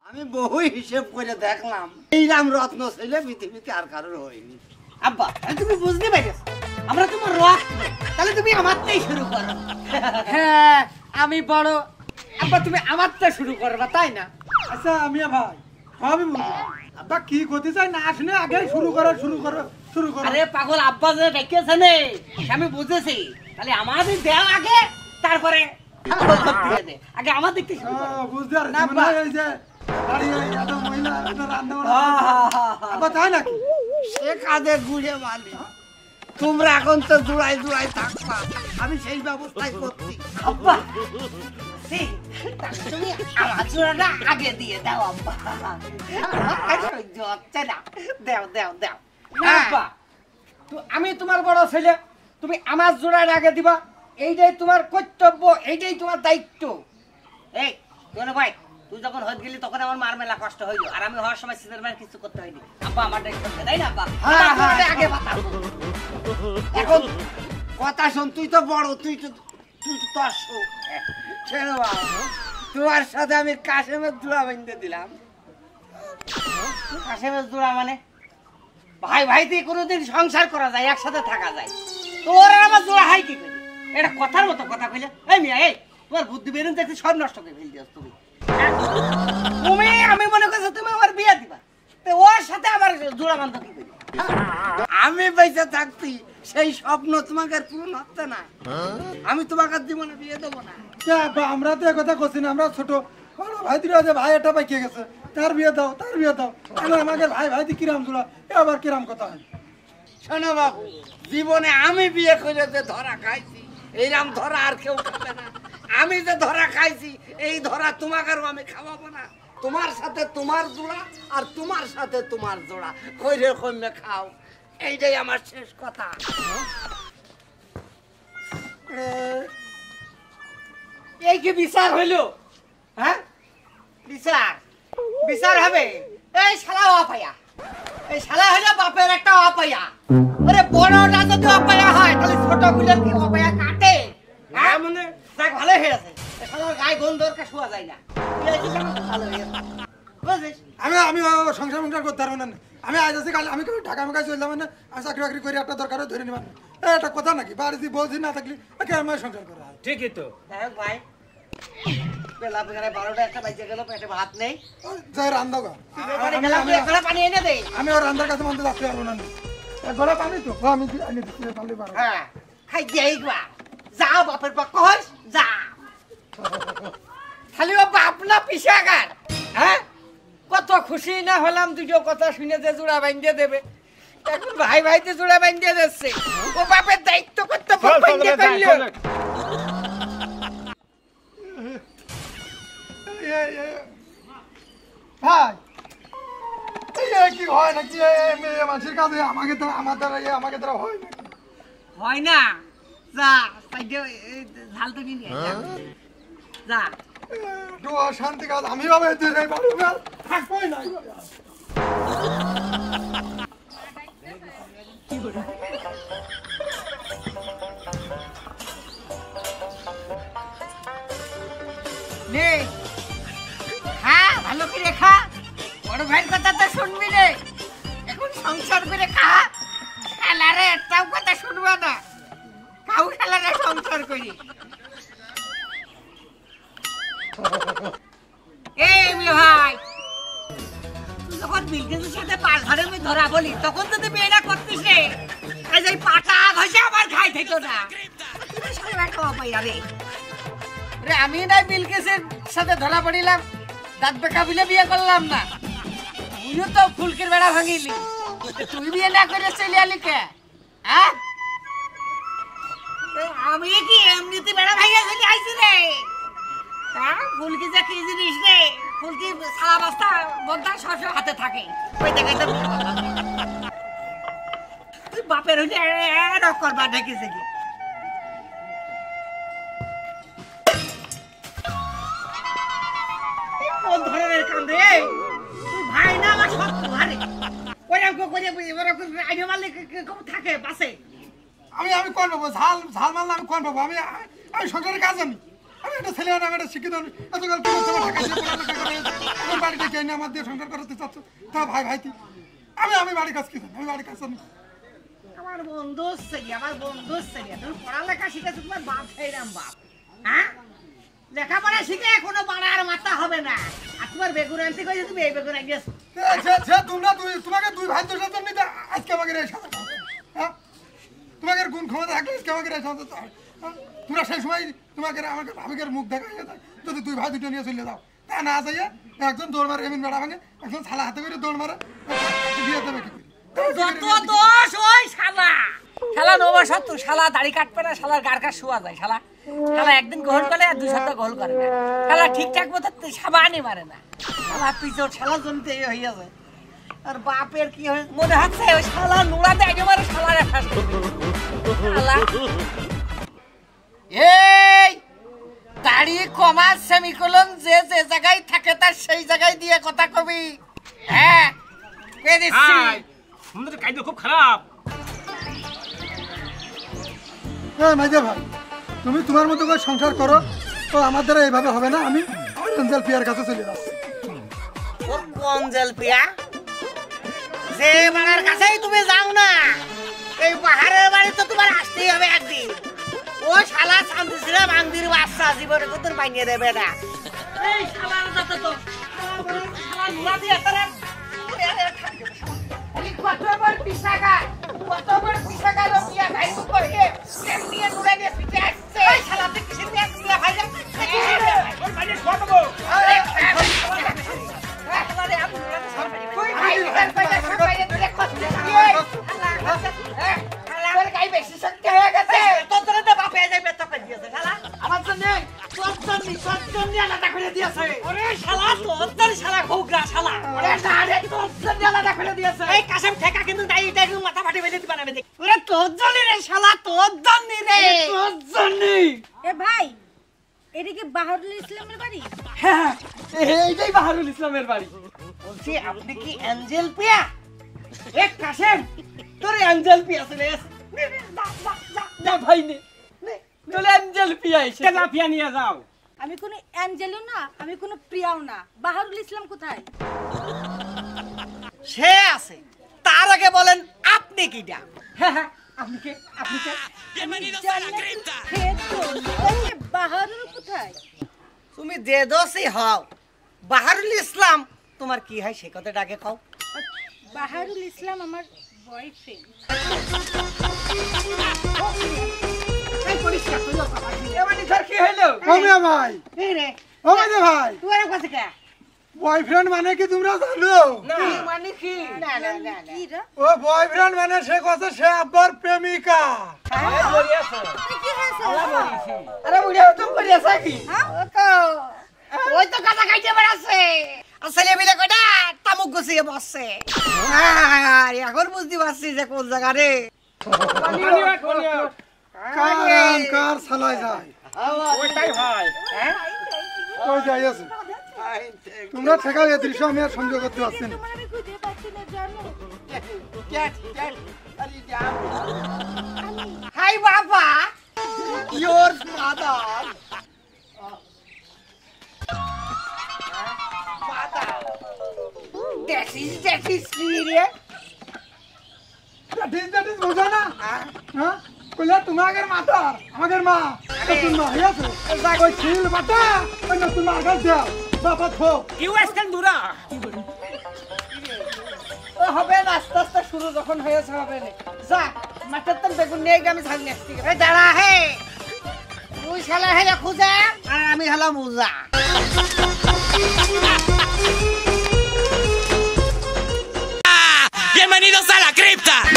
আমি বহু হিসেব করে দেখলাম এই রাম রত্ন ছেলে পৃথিবীতে আর কারোর হয়নি। আব্বা তুমি বুঝতে পারছো আমরা তোমার রক্ত, তাহলে তুমি আমারটাই শুরু করো। হ্যাঁ আমি বড়, আব্বা তুমি আমারটা শুরু করবা তাই না? আচ্ছা আমি ভাই আমি বলবো আব্বা কি করতে চাই না শুনে আগে শুরু করো। আরে পাগল, আব্বা যে ডেকেছে নে আমি বুঝেছি, তাহলে আমাদের দেও আগে, তারপরে আগে আমার দেখতে শুরু করো। বুঝতে পারছি এই যে বাড়ি এত মহিলা এত রান্না বান্না আব্বা তাই নাকি? সে কাঁধে ঘুরে মালি তোমরা এখন তো জোড়ায় থাকবা, আমি সেই ব্যবস্থাই করছি। আব্বা তুমি আমার জোড়াটা আগে দিয়ে দাও আব্বা, সহ্য হচ্ছে না, দেও দেও দেও। আব্বা আমি তোমার বড় ছেলে, তুমি আমার জোড়াটা আগে দিবা, এইটাই তোমার কর্তব্য, এইটাই তোমার দায়িত্ব। এই শোনো ভাই, তুই যখন হয়ে গেলি তখন আমার মার মেলা কষ্ট হইল, আর আমি হওয়ার সময় সিনের মার কিছু করতে হয়নি। আব্বা আমার দায়িত্ব তাই না আব্বা? আগে বাতাবো এখন কথা শোন, তুই তো বড়, তুই তো তোর ছেড়ে তোমার সাথে আমি কাশেমের জোড়া বেঁধে দিলাম। কাশেমের জোড়া মানে? ভাই ভাইতে কোনোদিন সংসার করা যায়, একসাথে থাকা যায়, তোর আর আমার জোড়া হয় কি করে? এটা কথার মতো কথা কইলে? এই মিয়া, এই তোমার বুদ্ধি বেরোন দেখতে সব নষ্ট করে ফেল দিস তুমি। তুমি আমি মনে করছো তুমি আমার বিয়ে দিবা, তো ওর সাথে আমার জোড়া বান্ধ কি করি? আমি বেঁচে থাকছি সেই স্বপ্ন তোমাকে পূরণ হচ্ছে না, আমি তোমাকে জীবনে বিয়ে দেবো না। আব্বা আমরা তো কথা করছি না, আমরা ছোট ভাই দিরা যে ভাই এটা পাইকে গেছে, তার বিয়ে দাও কেন আমাকে ভাই কিরাম জোড়া আবার কিরাম কথা হয়? শোনো বাবু, জীবনে আমি বিয়ে করে যে ধরা খাইছি এইরাম ধরা আর কেউ খাবে না। আমি যে ধরা খাইছি এই ধরা তোমাকেও আমি খাওয়াবো না। তোমার সাথে তোমার জোড়া আর তোমার সাথে তোমার জোড়া কইরে কমে খাও, এইটাই আমার শেষ কথা। এই কি বিচার হইলো? হ্যাঁ বিচার হবে? এই শালা অপায়া, এই শালা হইলো বাপের একটা অপায়া। আরে বড়টা যদি অপায়া হয় তাহলে ছোট গুলোর কি অপায়া কাটে? হ্যাঁ মানে দেখ ভালো হয়ে আছে, শালার গায়ে গন্ধর কা শোয়া যায় না, ভালো হয়ে আছে বুঝছিস? আমি সংসার করতে পারবো না। আমি আজ আছি কাল আমি ঢাকা মেকায় চললাম না, আমি চাকরি বাকরি করে একটা দরকার ধরে নিবা এটা কথা নাকি? বাড়ি বলছি না থাকলে আমার সংসার করা ঠিকই তো। দেখ ভাই, বেলা বেলা 12টা একটা বাজে গেল, পেটে ভাত নেই, যাই রান্না গা পানি এনে দে। আমি ওর রান্নার কাছে মানতে রাখতে পারবো না। গলা পানি তো আমি হ্যাঁ খাই যাইবা, যাও বাপের পক্ষ হইস যা। খালি ও বাপ না পিসাগার। হ্যাঁ কত খুশি না হলাম দুটো কথা শুনে যে জোড়া বাঁধিয়ে দেবে, এখন ভাই ভাইতে জোড়া বাঁধিয়ে দিচ্ছে, ও বাপের দায়িত্ব করতে ভাই কি হয় নাকি মেয়ে মানুষের কাছে আমাকে দ্বারা আমাকে দ্বারা হয় না? হয় না? যা ঝাল তো নিয়ে যা। শান্তি কাজ আমি ভাবে থাকবোই না। হ্যাঁ ভালো করে খা, বড় ভাইয়ের কথা তো শুনবি রে, এখন সংসার করে খা, খেলারে একটাও কথা শুনবো না, কাউ খেলারে সংসার করি। এই ভাই যখন বিলকিসের সাথে পাল ধরে আমি ধরা বলি তখন যদি বিয়েটা করতিস রে, এই যে পাটা ঘষে আমার খাই থেকো না, তুমি সারা খাওয়া পাই রে। আমি নাই বিলকিসের সাথে ধরা পড়িলাম, দাঁত বেকা বিলে বিয়ে করলাম না, তুইও তো ফুলকির বেড়া ভাঙিলি, তুই বিয়ে না করে চলে আলি কে? হ্যাঁ আমি কি এমনিতে বেড়া ভাঙিয়ে চলে আইছি রে? হ্যাঁ ফুলকি যে কি জিনিস রে, ফুলকি সারা বস্তা বন্ধা সব হাতে থাকে, ওই দেখে তো তুই বাপের হইলে করবা ডেকেছে কি? কোন ধরনের কাম রে? তুই ভাই না আমার শত্রু ভারে, ওরকম করে ওরকম আইডিয়া মারলে থাকে পাশে। আমি কোন পাবো ঝাল মারলে আমি কোন পাবো? আমি সংসারের কাজ জানি, আমি একটা ছেলে আমি একটা শিক্ষিত মানুষ এতকাল কি করছে ঢাকা এসে পড়ালেখা করে এখন বাড়িতে কে না আমার দিয়ে সংসার করতে চাচ্ছ তা ভাই ভাই তুই আমি বাড়ির কাজ কি জানি আমি বাড়ির কাজ জানি আমার বন্ধু তুমি পড়ালেখা শিখেছো তোমার বাপ সেইরাম বাপ হ্যাঁ লেখাপড়া শিখে কোনো বাড়ার মাথা হবে না আর তোমার বেগুন আনতে কইছে তুমি এই বেগুন আনিয়েছ তোমাকে দুই ভাই দোষের জন্য আজকে আমাকে রে সাজা হ্যাঁ তোমাকে গুণ ক্ষমতা থাকলে আজকে আমাকে রে সাজা তোমরা সেই সময় তোমাকে আমাকে ভাবিকের মুখ দেখা যায় যদি দুই ভাই দুটো নিয়ে চলে যাও তা না যাইয়ে একজন দৌড় মারে এমন বেড়া ভাঙে একজন ছালা হাতে করে দৌড় মারে বিয়ে দেবে কি যত দোষ ওই শালা শালা নবা সত্য শালা দাড়ি কাটবে না শালার গার কাট শোয়া যায় শালা শালা একদিন গোল করে আর দুই সপ্তাহ গোল করে না শালা ঠিকঠাক মতো সাবানই মারে না শালা পিছর শালার জন্য এই হয়ে যাবে আর বাপের কি হয় মনে হচ্ছে ওই শালা নোড়াতে একেবারে শালার একটা শালা এই দাড়ি কমা সেমিকোলন যে যে জায়গায় থাকে তার সেই জায়গায় দিয়ে কথা কবি হ্যাঁ কে দিচ্ছি আমাদের কাজ খুব খারাপ হ্যাঁ মাইজা ভাই তুমি তোমার মতো করে সংসার করো তো আমার দ্বারা এইভাবে হবে না আমি অঞ্জল পিয়ার কাছে চলে যাচ্ছি ওর অঞ্জল পিয়া যে বাড়ার কাছেই তুমি যাও না এই পাহাড়ের বাড়ি তো তোমার আসতেই হবে একদিন ও শালা শান্তিশীলা বান্দির বাচ্চা জীবনে তোদের বানিয়ে দেবে না এই শালার যাতে তো শালা নুলা দিয়ে তারা কতবার পিসাকা রবিয়া ভাই করে এমনি নুলা দিয়ে পিছে আসছে এই শালা তুই কিসের দিয়ে আসছিস ভাই যা ওর বাইরে শোয়া দেবো তুই ভাই এর পয়সা সবাই দিয়ে কষ্ট দিয়ে শালা ওর গাই বেশি শক্তি হয়ে গেছে তোর তো বাপে যাবে তো করে দিয়েছে শালা আমার জন্য তোর জন্য আলাদা করে দিয়েছে ওরে শালা তোর শালা ঘোগরা শালা ওরে সারে তোর জন্য আলাদা করে দিয়েছে এই কাশেম ঠেকা কিন্তু দাইটা মাথা ফাটি বেঁধে দিবা না বেঁধে ওরে তোর জন্য রে শালা তোর জন্য রে তোর জন্য এ ভাই এদিকে বাহারুল ইসলামের বাড়ি হ্যাঁ এইটাই বাহারুল ইসলামের বাড়ি বলছি আপনি কি অ্যাঞ্জেল পিয়া এক কাশেম তোর অ্যাঞ্জেল পিয়া চলে এসে না ভাই নে চলে অ্যাঞ্জেল পিয়া এসে লাফিয়া নিয়ে যাও আমি কোনো অ্যাঞ্জেলও না আমি কোনো প্রিয়াও না বাহারুল ইসলাম কোথায় সে আছে তার আগে বলেন আপনি কিটা হ্যাঁ আপনি কে বাহারুল কোথায় তুমি যে দোষী হও বাহারুল ইসলাম তোমার কি হয় সে কথাটা আগে কও বাহারুল ইসলাম আমার বয়ফ্রেন্ড এই পরিষ্কার কইলো বাবা এবারে স্যার কি হলো ওমিয়া ভাই এই রে ও মাইজা ভাই তুই এর কাছে কে বয়ফ্রেন্ড মানে কি তোমরা জানো না মানে কি না কি রে ও বয়ফ্রেন্ড মানে সে কথা সে আব্বার প্রেমিকা কি হয়েছে আরে বুড়া তুমি করিয়াছ কি ওই তো কাটা খাইতে বেড়াছে আসলে মিলে কটা তামুক গুছিয়ে বসছে আরে এখন বুঝতে পারছি যে কোন জায়গা রে কার সালায় যায় ওইটাই ভাই কই যাই আছে তোমরা ঠেকাও এই দৃশ্য আমি আর সহ্য করতে পারছি না আমি খুঁজে পাচ্ছি না জানো হাই বাবা your father That is serious. That is বোঝা না হ্যাঁ কইলা তোমাদের মাতা আমাদের মা নতুন মা হইয়াছে ওই ছিল বাটা ওই নতুন মা গাছ দাও বাবা থো ইউএসএন দুরা ও হবে না আস্তে আস্তে শুরু যখন হয়েছে হবে না যা মাঠের তো বেগুন নিয়ে গিয়ে আমি ঝাল নিয়ে আসছি দাঁড়া হে তুই শালা হেলে খুঁজে আর আমি হলাম উজা